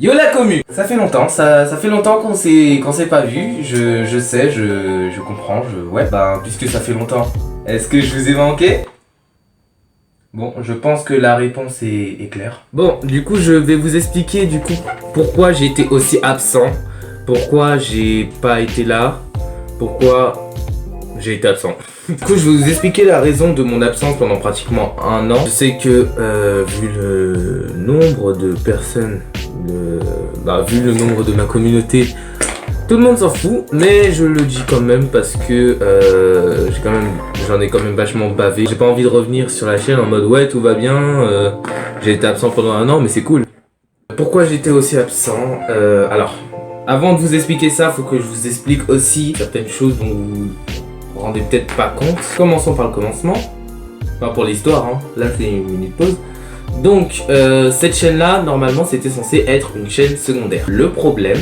Yo la commu! Ça fait longtemps, ça fait longtemps qu'on s'est pas vu, je sais, je comprends, ouais, bah puisque ça fait longtemps, est-ce que je vous ai manqué? Bon, je pense que la réponse est claire. Bon, du coup, je vais vous expliquer du coup pourquoi j'ai été aussi absent, pourquoi j'ai pas été là, pourquoi j'ai été absent. Du coup, je vais vous expliquer la raison de mon absence pendant pratiquement un an. Je sais que vu le nombre de personnes, vu le nombre de ma communauté, tout le monde s'en fout, mais je le dis quand même parce que j'en ai quand même vachement bavé. J'ai pas envie de revenir sur la chaîne en mode ouais tout va bien, j'ai été absent pendant un an mais c'est cool. Pourquoi j'étais aussi absent alors, avant de vous expliquer ça, faut que je vous explique aussi certaines choses dont vous vous rendez peut-être pas compte. Commençons par le commencement. Enfin pour l'histoire, hein. Là c'est une minute pause. Donc cette chaîne là, normalement c'était censé être une chaîne secondaire. Le problème,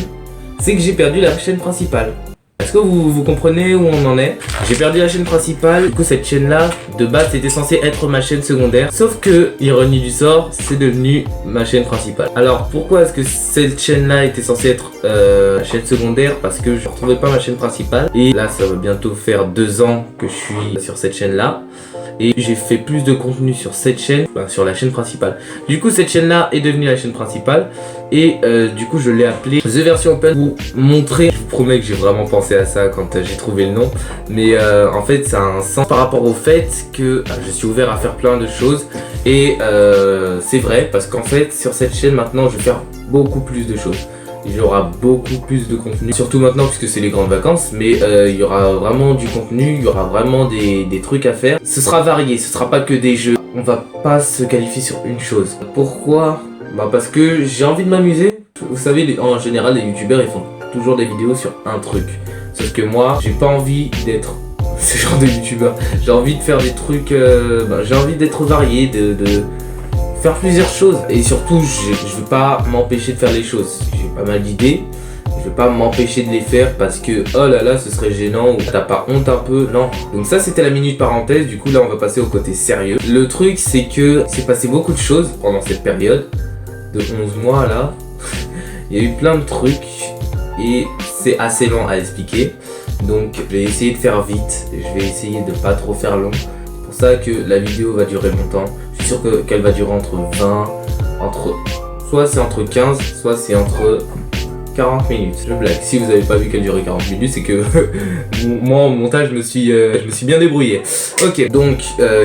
c'est que j'ai perdu la chaîne principale. Est-ce que vous comprenez où on en est? J'ai perdu la chaîne principale, du coup cette chaîne là, de base c'était censé être ma chaîne secondaire. Sauf que, ironie du sort, c'est devenu ma chaîne principale. Alors pourquoi est-ce que cette chaîne là était censée être ma chaîne secondaire? Parce que je ne retrouvais pas ma chaîne principale. Et là ça va bientôt faire 2 ans que je suis sur cette chaîne là. Et j'ai fait plus de contenu sur cette chaîne, sur la chaîne principale. Du coup cette chaîne là est devenue la chaîne principale. Et du coup je l'ai appelée The Version Open pour montrer. Je vous promets que j'ai vraiment pensé à ça quand j'ai trouvé le nom. Mais en fait ça a un sens par rapport au fait que je suis ouvert à faire plein de choses. Et c'est vrai parce qu'en fait sur cette chaîne maintenant je vais faire beaucoup plus de choses. Il y aura beaucoup plus de contenu, surtout maintenant puisque c'est les grandes vacances, mais il y aura vraiment du contenu, il y aura vraiment des trucs à faire. Ce sera varié, ce sera pas que des jeux. On va pas se qualifier sur une chose. Pourquoi? Parce que j'ai envie de m'amuser. Vous savez, en général les youtubeurs ils font toujours des vidéos sur un truc. Sauf que moi, j'ai pas envie d'être ce genre de youtubeur. J'ai envie de faire des trucs, j'ai envie d'être varié, de faire plusieurs choses. Et surtout, je veux pas m'empêcher de faire les choses. J'ai pas mal d'idées. Je veux pas m'empêcher de les faire parce que oh là là ce serait gênant ou t'as pas honte un peu, non. Donc ça c'était la minute parenthèse, du coup là on va passer au côté sérieux. Le truc c'est que c'est passé beaucoup de choses pendant cette période de 11 mois là. Il y a eu plein de trucs et c'est assez long à expliquer. Donc je vais essayer de faire vite, je vais essayer de pas trop faire long. C'est pour ça que la vidéo va durer longtemps. Je suis sûr qu'elle va durer entre 20, soit c'est entre 15, soit c'est entre 40 minutes. Je blague. Si vous avez pas vu qu'elle durait 40 minutes, c'est que moi en montage je me suis bien débrouillé. Ok, donc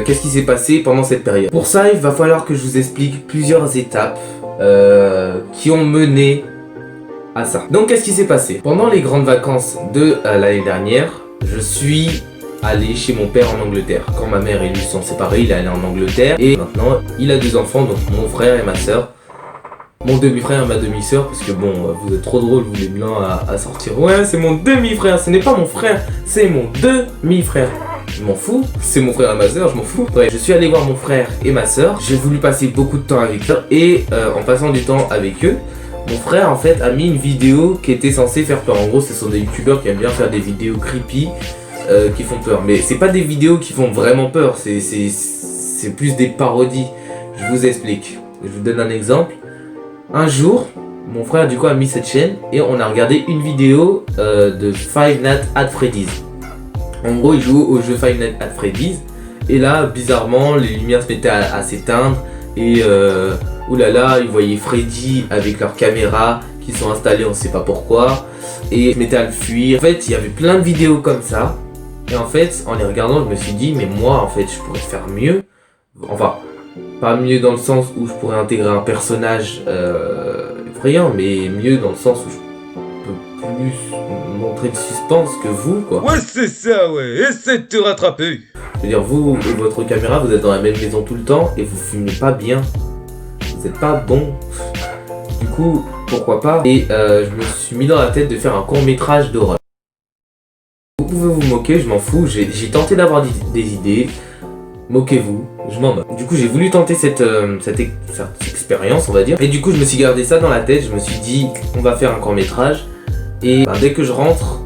qu'est-ce qui s'est passé pendant cette période? Pour ça, il va falloir que je vous explique plusieurs étapes qui ont mené à ça. Donc qu'est-ce qui s'est passé? Pendant les grandes vacances de l'année dernière, je suis allé chez mon père en Angleterre. Quand ma mère et lui sont séparés, il est allé en Angleterre et maintenant il a 2 enfants, donc mon frère et ma soeur. Mon demi-frère et ma demi-sœur, parce que bon, vous êtes trop drôles, vous les blancs à sortir. Ouais, c'est mon demi-frère, ce n'est pas mon frère, c'est mon demi-frère. Je m'en fous, c'est mon frère et ma soeur, je m'en fous. Bref, je suis allé voir mon frère et ma soeur. J'ai voulu passer beaucoup de temps avec eux et en passant du temps avec eux, mon frère en fait a mis une vidéo qui était censée faire peur. En gros, ce sont des youtubeurs qui aiment bien faire des vidéos creepy qui font peur. Mais c'est pas des vidéos qui font vraiment peur, c'est plus des parodies. Je vous explique. Je vous donne un exemple. Un jour, mon frère du coup a mis cette chaîne et on a regardé une vidéo de Five Nights at Freddy's. En gros, il joue au jeu Five Nights at Freddy's et là, bizarrement, les lumières se mettaient à s'éteindre et oulala, ils voyaient Freddy avec leurs caméras qui sont installées, on sait pas pourquoi, et ils se mettaient à le fuir. En fait, il y avait plein de vidéos comme ça et en fait, en les regardant, je me suis dit, mais moi, en fait, je pourrais faire mieux. Enfin, pas mieux dans le sens où je pourrais intégrer un personnage effrayant, mais mieux dans le sens où je peux plus montrer de suspense que vous, quoi. Ouais, c'est ça, ouais, essaie de te rattraper. Je veux dire, vous et votre caméra, vous êtes dans la même maison tout le temps et vous filmez pas bien. Vous êtes pas bon. Du coup, pourquoi pas. Et je me suis mis dans la tête de faire un court-métrage d'horreur. Vous pouvez vous moquer, je m'en fous. J'ai tenté d'avoir des idées. Moquez-vous, je m'en moque. Du coup j'ai voulu tenter cette expérience on va dire. Et du coup je me suis gardé ça dans la tête, je me suis dit on va faire un court métrage. Et dès que je rentre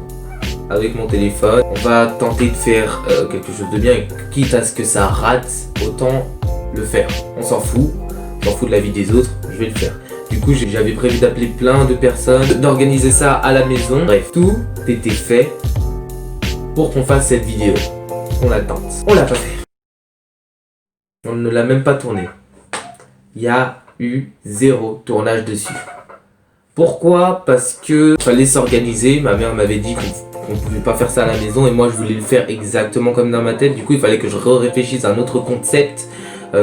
avec mon téléphone, on va tenter de faire quelque chose de bien. Et quitte à ce que ça rate, autant le faire. On s'en fout de la vie des autres. Je je vais le faire. Du coup, j'avais prévu d'appeler plein de personnes, d'organiser ça à la maison. Bref, tout était fait pour qu'on fasse cette vidéo. On l'attend. On l'a pas fait. On ne l'a même pas tourné. Il y a eu 0 tournage dessus. Pourquoi? Parce que fallait s'organiser. Ma mère m'avait dit qu'on pouvait pas faire ça à la maison et moi je voulais le faire exactement comme dans ma tête. Du coup, il fallait que je réfléchisse à un autre concept.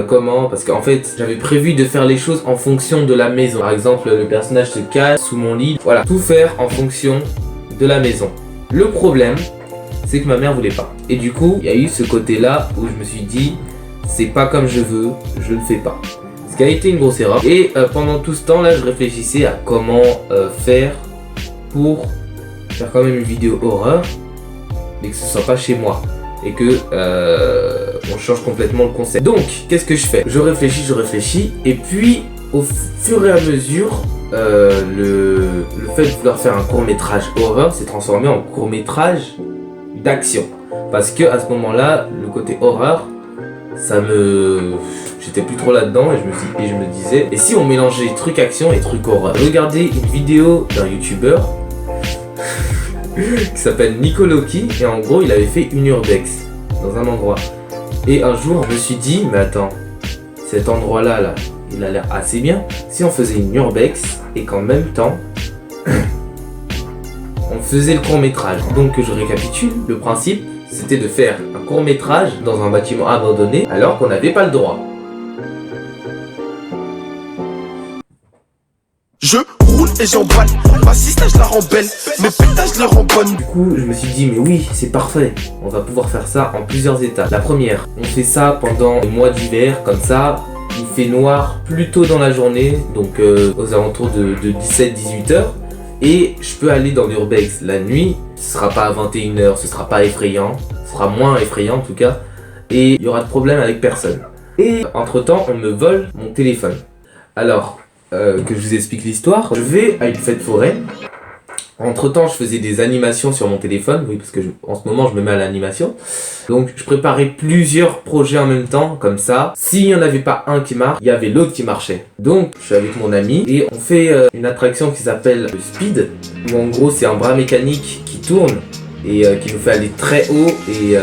Comment? Parce qu'en fait, j'avais prévu de faire les choses en fonction de la maison. Par exemple, le personnage se cache sous mon lit. Voilà, tout faire en fonction de la maison. Le problème, c'est que ma mère voulait pas. Et du coup, il y a eu ce côté-là où je me suis dit, c'est pas comme je veux, je ne fais pas. Ce qui a été une grosse erreur. Et pendant tout ce temps-là, je réfléchissais à comment faire pour faire quand même une vidéo horreur, mais que ce soit pas chez moi. Et que on change complètement le concept. Donc, qu'est-ce que je fais? Je réfléchis, et puis au fur et à mesure, le fait de vouloir faire un court-métrage horreur s'est transformé en court-métrage d'action. Parce que à ce moment-là, le côté horreur, j'étais plus trop là-dedans et je me disais, et si on mélangeait truc action et truc horreur? Regardez une vidéo d'un youtubeur qui s'appelle Nicoloki, et en gros il avait fait une urbex dans un endroit. Et un jour je me suis dit, mais attends, cet endroit là, il a l'air assez bien. Si on faisait une urbex et qu'en même temps on faisait le court métrage. Donc je récapitule, le principe c'était de faire un court métrage dans un bâtiment abandonné alors qu'on n'avait pas le droit. Je roule et j'emballe, ma sista je la rends belle, mes pétages je les rends bonnes. Du coup je me suis dit mais oui c'est parfait, on va pouvoir faire ça en plusieurs étapes. La première, on fait ça pendant les mois d'hiver, comme ça il fait noir plus tôt dans la journée, donc aux alentours de 17-18 heures. Et je peux aller dans l'urbex la nuit, ce sera pas à 21h, ce sera pas effrayant, ce sera moins effrayant en tout cas, et il y aura de problème avec personne. Et entre temps on me vole mon téléphone. Alors que je vous explique l'histoire, je vais à une fête forêt. Entre temps je faisais des animations sur mon téléphone, oui parce que en ce moment je me mets à l'animation. Donc je préparais plusieurs projets en même temps, comme ça. S'il n'y en avait pas un qui marche, il y avait l'autre qui marchait. Donc je suis avec mon ami et on fait une attraction qui s'appelle le speed, où en gros c'est un bras mécanique qui tourne et qui nous fait aller très haut et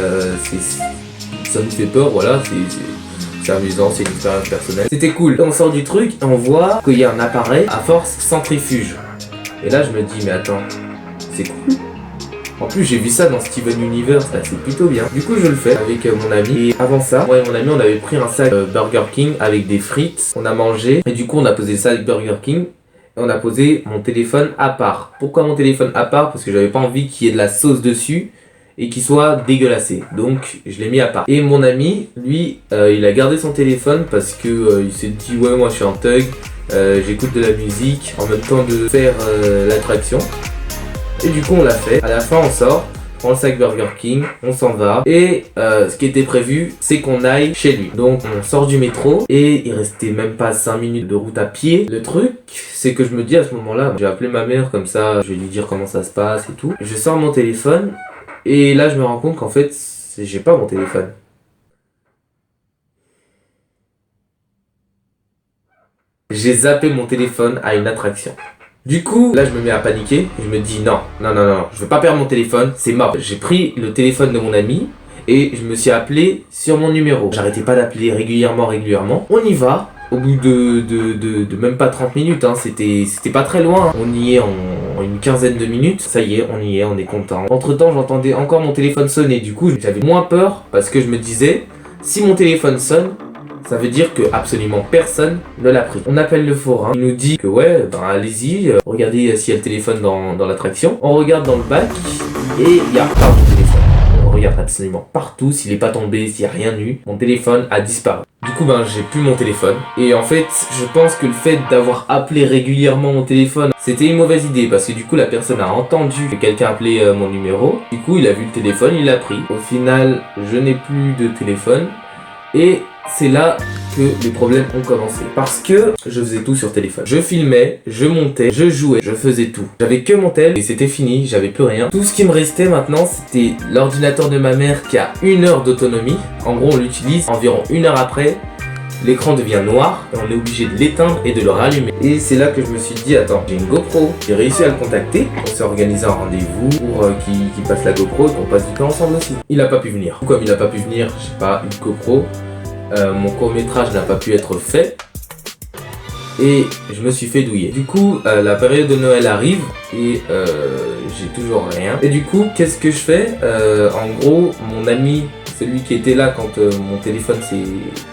ça nous fait peur, voilà, c'est amusant, c'est une expérience personnelle. C'était cool. On sort du truc et on voit qu'il y a un appareil à force centrifuge. Et là je me dis mais attends, c'est cool. En plus j'ai vu ça dans Steven Universe, là c'est plutôt bien. Du coup je le fais avec mon ami. Et avant ça, moi et mon ami on avait pris un sac Burger King avec des frites. On a mangé et du coup on a posé ça avec Burger King. Et on a posé mon téléphone à part. Pourquoi mon téléphone à part? Parce que j'avais pas envie qu'il y ait de la sauce dessus et qu'il soit dégueulassé. Donc je l'ai mis à part. Et mon ami, lui, il a gardé son téléphone parce que il s'est dit ouais moi je suis un thug. J'écoute de la musique en même temps de faire l'attraction. Et du coup on l'a fait. À la fin on sort, on prend le sac Burger King, on s'en va. Et ce qui était prévu c'est qu'on aille chez lui. Donc on sort du métro et il restait même pas 5 minutes de route à pied. Le truc c'est que je me dis à ce moment là, j'ai appelé ma mère comme ça, je vais lui dire comment ça se passe et tout. Je sors mon téléphone et là je me rends compte qu'en fait j'ai pas mon téléphone. J'ai zappé mon téléphone à une attraction. Du coup, là je me mets à paniquer, je me dis non, je veux pas perdre mon téléphone, c'est mort. J'ai pris le téléphone de mon ami et je me suis appelé sur mon numéro. J'arrêtais pas d'appeler régulièrement. On y va, au bout de même pas 30 minutes, hein, c'était pas très loin. Hein. On y est en une quinzaine de minutes, ça y est, on est content. Entre temps, j'entendais encore mon téléphone sonner, du coup j'avais moins peur parce que je me disais, si mon téléphone sonne, ça veut dire que absolument personne ne l'a pris. On appelle le forain, il nous dit que ouais, ben allez-y, regardez s'il y a le téléphone dans l'attraction. On regarde dans le bac et il n'y a pas mon téléphone. On regarde absolument partout, s'il n'est pas tombé, s'il n'y a rien eu, mon téléphone a disparu. Du coup ben j'ai plus mon téléphone. Et en fait, je pense que le fait d'avoir appelé régulièrement mon téléphone, c'était une mauvaise idée parce que du coup la personne a entendu que quelqu'un appelait mon numéro. Du coup il a vu le téléphone, il l'a pris. Au final, je n'ai plus de téléphone et c'est là que les problèmes ont commencé. Parce que je faisais tout sur téléphone. Je filmais, je montais, je jouais, je faisais tout. J'avais que mon tel et c'était fini, j'avais plus rien. Tout ce qui me restait maintenant, c'était l'ordinateur de ma mère qui a 1 heure d'autonomie. En gros, on l'utilise environ 1 heure après. l'écran devient noir et on est obligé de l'éteindre et de le rallumer. Et c'est là que je me suis dit, attends, j'ai une GoPro. J'ai réussi à le contacter, on s'est organisé un rendez-vous pour qu'il passe la GoPro et qu'on passe du temps ensemble aussi. Il a pas pu venir. Comme il a pas pu venir, j'ai pas une GoPro. Mon court-métrage n'a pas pu être fait. Et je me suis fait douiller. Du coup, la période de Noël arrive et j'ai toujours rien. Et du coup, qu'est-ce que je fais? En gros, mon ami, celui qui était là quand mon téléphone,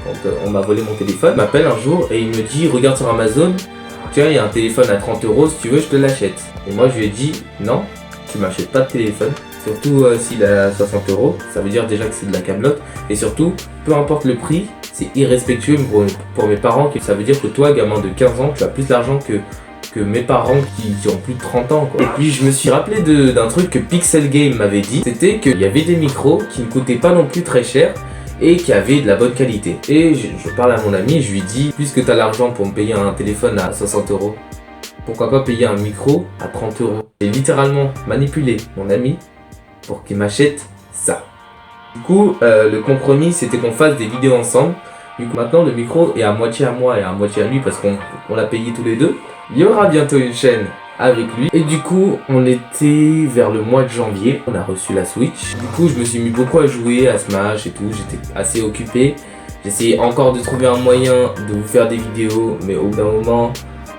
quand on m'a volé mon téléphone, m'appelle un jour et il me dit, regarde sur Amazon, tiens, il y a un téléphone à 30 €, si tu veux, je te l'achète. Et moi, je lui ai dit, non, tu m'achètes pas de téléphone. Surtout s'il a 60 €, ça veut dire déjà que c'est de la camelote. Et surtout, peu importe le prix, c'est irrespectueux pour mes parents. Ça veut dire que toi, gamin de 15 ans, tu as plus d'argent que mes parents qui ont plus de 30 ans, quoi. Et puis je me suis rappelé d'un truc que Pixel Game m'avait dit, c'était qu'il y avait des micros qui ne coûtaient pas non plus très cher et qui avaient de la bonne qualité. Et je parle à mon ami et je lui dis, puisque tu as l'argent pour me payer un téléphone à 60 €, pourquoi pas payer un micro à 30 €? J'ai littéralement manipulé mon ami pour qu'il m'achète ça. Du coup, le compromis, c'était qu'on fasse des vidéos ensemble. Du coup, maintenant, le micro est à moitié à moi et à moitié à lui parce qu'on l'a payé tous les deux. Il y aura bientôt une chaîne avec lui. Et du coup, on était vers le mois de janvier. On a reçu la Switch. Du coup, je me suis mis beaucoup à jouer à Smash et tout. J'étais assez occupé. J'essayais encore de trouver un moyen de vous faire des vidéos. Mais au bout d'un moment,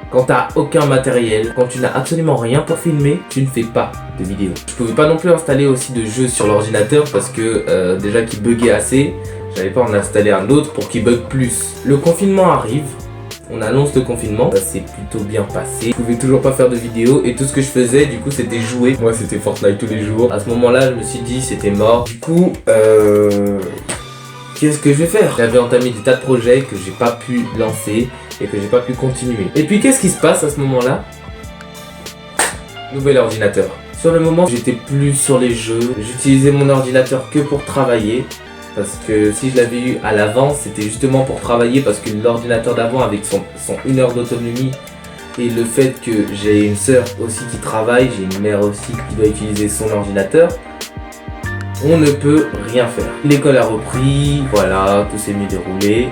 quand t'as aucun matériel, quand tu n'as absolument rien pour filmer, tu ne fais pas de vidéos. Je pouvais pas non plus installer aussi de jeux sur l'ordinateur parce que déjà qu'il buguait assez, j'avais pas en installer un autre pour qu'il bug plus. Le confinement arrive, on annonce le confinement, ça s'est plutôt bien passé. Je pouvais toujours pas faire de vidéos et tout ce que je faisais du coup c'était jouer. Moi c'était Fortnite tous les jours. À ce moment-là je me suis dit c'était mort. Du coup qu'est-ce que je vais faire? J'avais entamé des tas de projets que j'ai pas pu lancer et que j'ai pas pu continuer. Et puis qu'est-ce qui se passe à ce moment-là? Nouvel ordinateur. Sur le moment, j'étais plus sur les jeux. J'utilisais mon ordinateur que pour travailler. Parce que si je l'avais eu à l'avance, c'était justement pour travailler parce que l'ordinateur d'avant avec son 1 heure d'autonomie et le fait que j'ai une sœur aussi qui travaille, j'ai une mère aussi qui doit utiliser son ordinateur, on ne peut rien faire. L'école a repris, voilà, tout s'est mieux déroulé.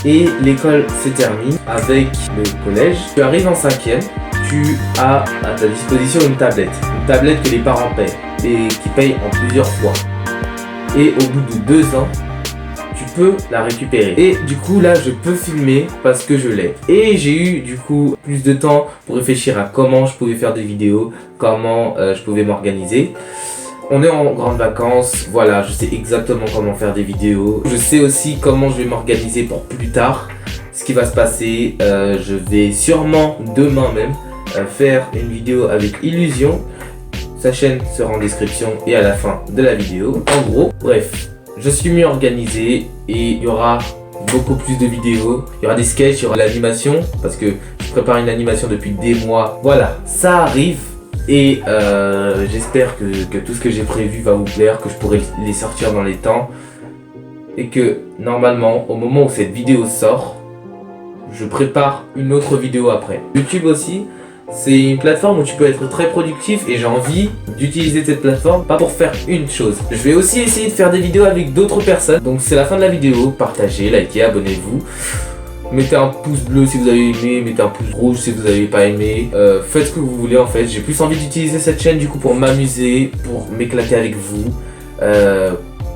Et l'école se termine avec le collège. Tu arrives en 5e, tu as à ta disposition une tablette. Une tablette que les parents payent et qui payent en plusieurs fois. Et au bout de 2 ans, tu peux la récupérer. Et du coup là, je peux filmer parce que je l'ai. Et j'ai eu du coup plus de temps pour réfléchir à comment je pouvais faire des vidéos, comment je pouvais m'organiser. On est en grandes vacances, voilà, je sais exactement comment faire des vidéos. Je sais aussi comment je vais m'organiser pour plus tard. Ce qui va se passer, je vais sûrement demain même faire une vidéo avec Illusion. Sa chaîne sera en description et à la fin de la vidéo. En gros, bref, je suis mieux organisé et il y aura beaucoup plus de vidéos. Il y aura des sketchs, il y aura l'animation parce que je prépare une animation depuis des mois. Voilà, ça arrive. Et j'espère que tout ce que j'ai prévu va vous plaire, que je pourrai les sortir dans les temps. Et que normalement, au moment où cette vidéo sort, je prépare une autre vidéo après. YouTube aussi, c'est une plateforme où tu peux être très productif et j'ai envie d'utiliser cette plateforme pas pour faire une chose. Je vais aussi essayer de faire des vidéos avec d'autres personnes. Donc c'est la fin de la vidéo, partagez, likez, abonnez-vous. Mettez un pouce bleu si vous avez aimé, mettez un pouce rouge si vous n'avez pas aimé. Faites ce que vous voulez en fait. J'ai plus envie d'utiliser cette chaîne du coup pour m'amuser, pour m'éclater avec vous.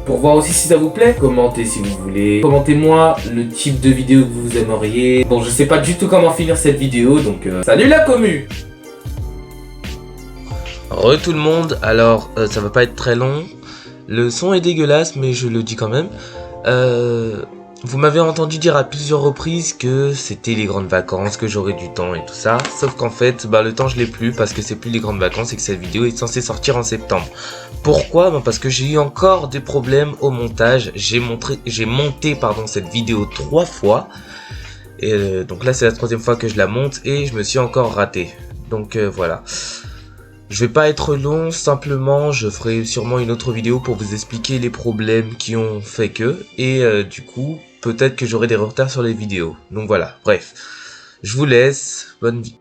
Pour voir aussi si ça vous plaît. Commentez si vous voulez. Commentez-moi le type de vidéo que vous aimeriez. Bon, je sais pas du tout comment finir cette vidéo, donc salut la commu! Re tout le monde, alors ça va pas être très long. Le son est dégueulasse, mais je le dis quand même. Vous m'avez entendu dire à plusieurs reprises que c'était les grandes vacances, que j'aurais du temps et tout ça. Sauf qu'en fait, le temps je l'ai plus parce que c'est plus les grandes vacances et que cette vidéo est censée sortir en septembre. Pourquoi? Parce que j'ai eu encore des problèmes au montage. J'ai monté cette vidéo 3 fois. Et donc là c'est la 3e fois que je la monte et je me suis encore raté. Donc voilà. Je vais pas être long, simplement je ferai sûrement une autre vidéo pour vous expliquer les problèmes qui ont fait que. Et du coup, peut-être que j'aurai des retards sur les vidéos. Donc voilà, bref. Je vous laisse, bonne vie.